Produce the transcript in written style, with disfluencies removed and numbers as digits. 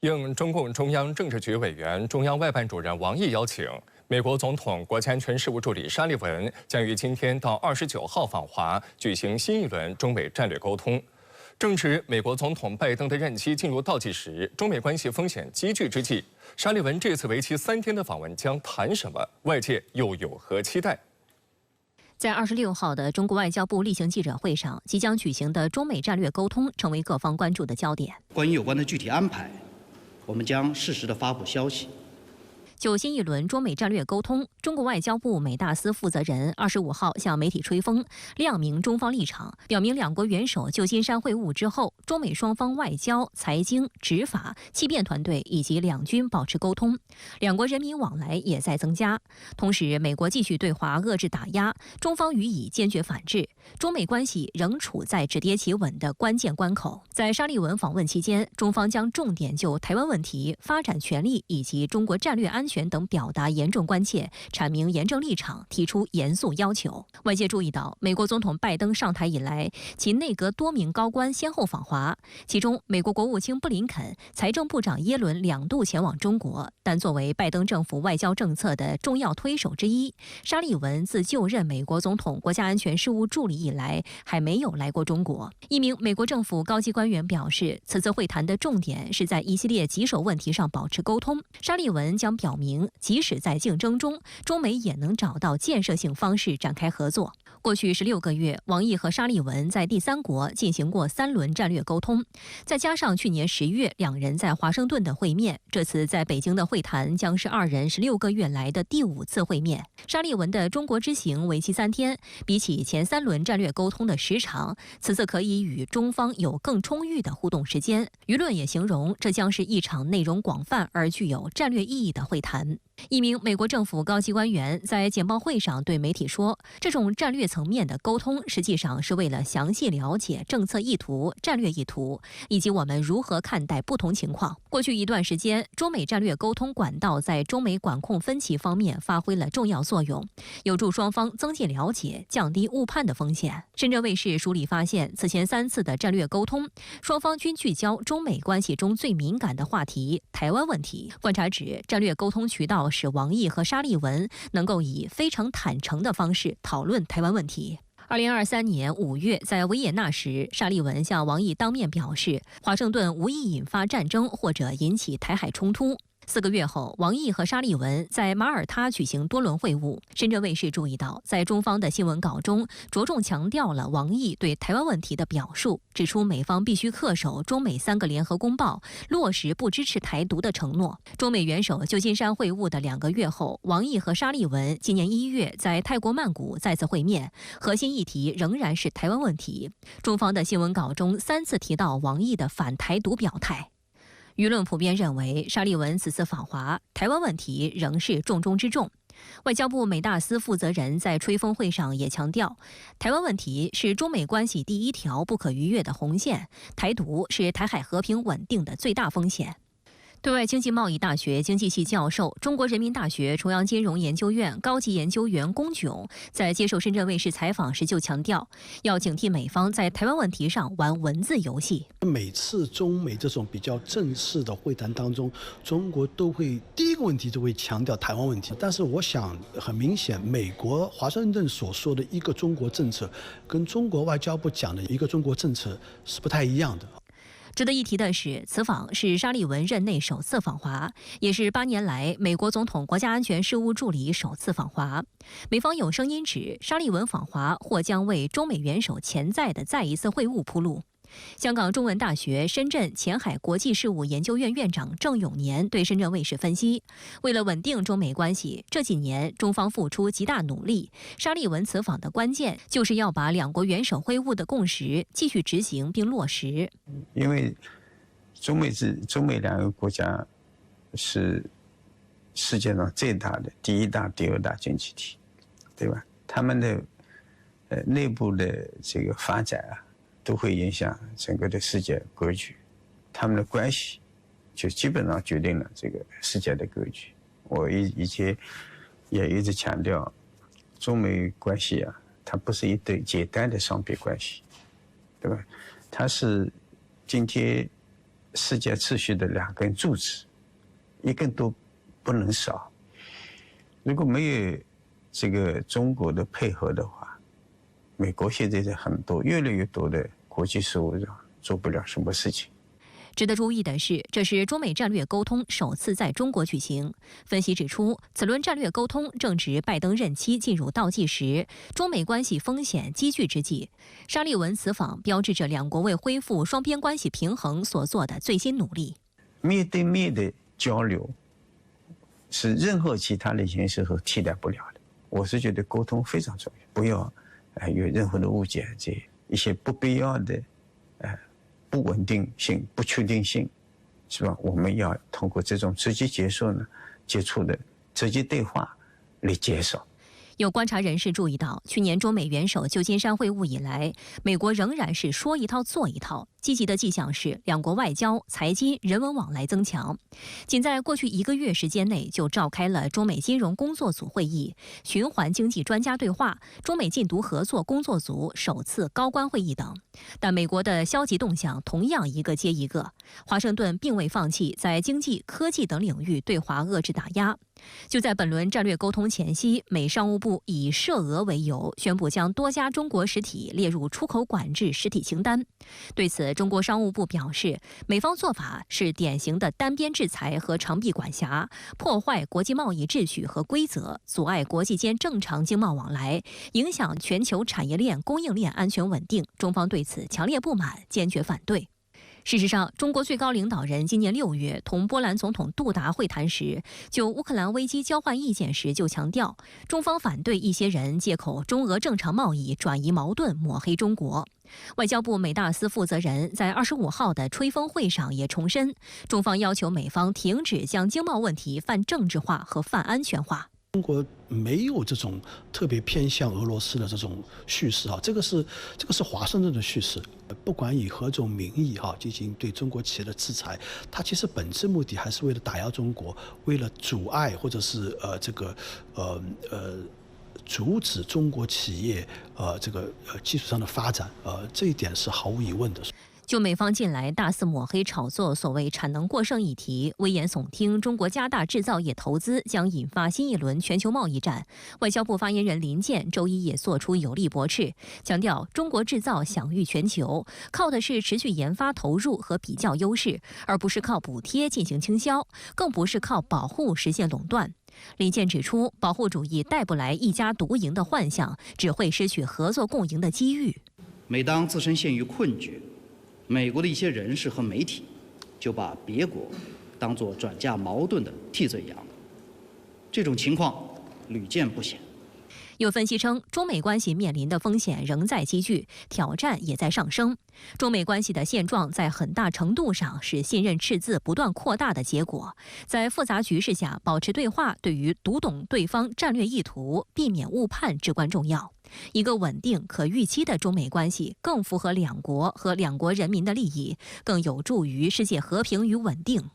应中共中央政治局委员、中央外办主任王毅邀请，美国总统国家安全事务助理沙利文将于今天到29号访华，举行新一轮中美战略沟通。正值美国总统拜登的任期进入倒计时，中美关系风险积聚之际，沙利文这次为期3天的访问将谈什么？外界又有何期待？在26号的中国外交部例行记者会上，即将举行的中美战略沟通成为各方关注的焦点。关于有关的具体安排，我们将适时的发布消息。就新一轮中美战略沟通，中国外交部美大司负责人25号向媒体吹风，亮明中方立场，表明两国元首旧金山会晤之后，中美双方外交、财经、执法、气辩团队以及两军保持沟通，两国人民往来也在增加。同时，美国继续对华遏制打压，中方予以坚决反制，中美关系仍处在止跌企稳的关键关口。在沙利文访问期间，中方将重点就台湾问题、发展权利以及中国战略安全等表达严重关切，阐明严正立场，提出严肃要求。外界注意到，美国总统拜登上台以来，其内阁多名高官先后访华，其中美国国务卿布林肯、财政部长耶伦2度前往中国。但作为拜登政府外交政策的重要推手之一，沙利文自就任美国总统国家安全事务助理以来，还没有来过中国。一名美国政府高级官员表示，此次会谈的重点是在一系列棘手问题上保持沟通。沙利文将表明，即使在竞争中，中美也能找到建设性方式展开合作。过去16个月，王毅和沙利文在第三国进行过3轮战略沟通，再加上去年10月两人在华盛顿的会面，这次在北京的会谈将是2人16个月来的第5次会面。沙利文的中国之行为期3天，比起前3轮战略沟通的时长，此次可以与中方有更充裕的互动时间。舆论也形容这将是一场内容广泛而具有战略意义的会谈。一名美国政府高级官员在简报会上对媒体说，这种战略层面的沟通实际上是为了详细了解政策意图、战略意图，以及我们如何看待不同情况。过去一段时间，中美战略沟通管道在中美管控分歧方面发挥了重要作用，有助双方增进了解，降低误判的风险。深圳卫视梳理发现，此前3次的战略沟通，双方均聚焦中美关系中最敏感的话题——台湾问题。观察指，战略沟通渠道使王毅和沙利文能够以非常坦诚的方式讨论台湾问题。2023年5月，在维也纳时，沙利文向王毅当面表示，华盛顿无意引发战争或者引起台海冲突。4个月后，王毅和沙利文在马耳他举行多轮会晤。深圳卫视注意到，在中方的新闻稿中，着重强调了王毅对台湾问题的表述，指出美方必须恪守中美3个联合公报，落实不支持台独的承诺。中美元首旧金山会晤的2个月后，王毅和沙利文今年1月在泰国曼谷再次会面，核心议题仍然是台湾问题。中方的新闻稿中3次提到王毅的反台独表态。舆论普遍认为，沙利文此次访华，台湾问题仍是重中之重。外交部美大司负责人在吹风会上也强调，台湾问题是中美关系第1条不可逾越的红线，台独是台海和平稳定的最大风险。对外经济贸易大学经济系教授、中国人民大学重阳金融研究院高级研究员龚炯在接受深圳卫视采访时就强调，要警惕美方在台湾问题上玩文字游戏。每次中美这种比较正式的会谈当中，中国都会第一个问题就会强调台湾问题。但是我想很明显，美国华盛顿所说的一个中国政策，跟中国外交部讲的一个中国政策是不太一样的。值得一提的是，此访是沙利文任内首次访华，也是8年来美国总统国家安全事务助理首次访华。美方有声音指，沙利文访华或将为中美元首潜在的再一次会晤铺路。香港中文大学深圳前海国际事务研究院院长郑永年对深圳卫视分析，为了稳定中美关系，这几年中方付出极大努力，沙利文此访的关键就是要把两国元首会晤的共识继续执行并落实。因为中美2个国家是世界上最大的第1大、第2大经济体，对吧？他们的内部的这个发展啊，都会影响整个的世界格局，他们的关系就基本上决定了这个世界的格局。我以前也一直强调，中美关系啊，它不是一对简单的双边关系，对吧？它是今天世界秩序的2根柱子，一根都不能少。如果没有这个中国的配合的话，美国现在越来越多的国际事务上做不了什么事情。值得注意的是，这是中美战略沟通首次在中国举行。分析指出，此轮战略沟通正值拜登任期进入倒计时，中美关系风险积聚之际。沙利文此访标志着两国为恢复双边关系平衡所做的最新努力。面对面的交流是任何其他的形式所替代不了的。我是觉得沟通非常重要，不要有任何的误解，这一些不必要的不稳定性、不确定性，是吧？我们要通过这种直接接触的直接对话来减少。有观察人士注意到，去年中美元首旧金山会晤以来，美国仍然是说一套做一套。积极的迹象是，两国外交、财经、人文往来增强。仅在过去1个月时间内，就召开了中美金融工作组会议、循环经济专家对话、中美禁毒合作工作组首次高官会议等。但美国的消极动向同样一个接一个。华盛顿并未放弃在经济、科技等领域对华遏制打压。就在本轮战略沟通前夕，美商务部以涉俄为由，宣布将多家中国实体列入出口管制实体清单。对此，中国商务部表示，美方做法是典型的单边制裁和长臂管辖，破坏国际贸易秩序和规则，阻碍国际间正常经贸往来，影响全球产业链供应链安全稳定。中方对此强烈不满，坚决反对。事实上，中国最高领导人今年6月同波兰总统杜达会谈时，就乌克兰危机交换意见时就强调，中方反对一些人借口中俄正常贸易转移矛盾，抹黑中国。外交部美大司负责人在25号的吹风会上也重申，中方要求美方停止将经贸问题泛政治化和泛安全化。中国没有这种特别偏向俄罗斯的这种叙事啊，这个是华盛顿的叙事。不管以何种名义进行对中国企业的制裁，它其实本质目的还是为了打压中国，为了阻碍或者是阻止中国企业技术上的发展，这一点是毫无疑问的。就美方近来大肆抹黑炒作所谓产能过剩议题，危言耸听中国加大制造业投资将引发新一轮全球贸易战。外交部发言人林健周一也作出有力驳斥，强调中国制造享誉全球，靠的是持续研发投入和比较优势，而不是靠补贴进行倾销，更不是靠保护实现垄断。林健指出，保护主义带不来一家独赢的幻象，只会失去合作共赢的机遇。每当自身陷于困局，美国的一些人士和媒体就把别国当作转嫁矛盾的替罪羊，这种情况屡见不鲜。有分析称，中美关系面临的风险仍在积聚，挑战也在上升。中美关系的现状在很大程度上是信任赤字不断扩大的结果。在复杂局势下，保持对话对于读懂对方战略意图、避免误判至关重要。一个稳定、可预期的中美关系更符合两国和两国人民的利益，更有助于世界和平与稳定。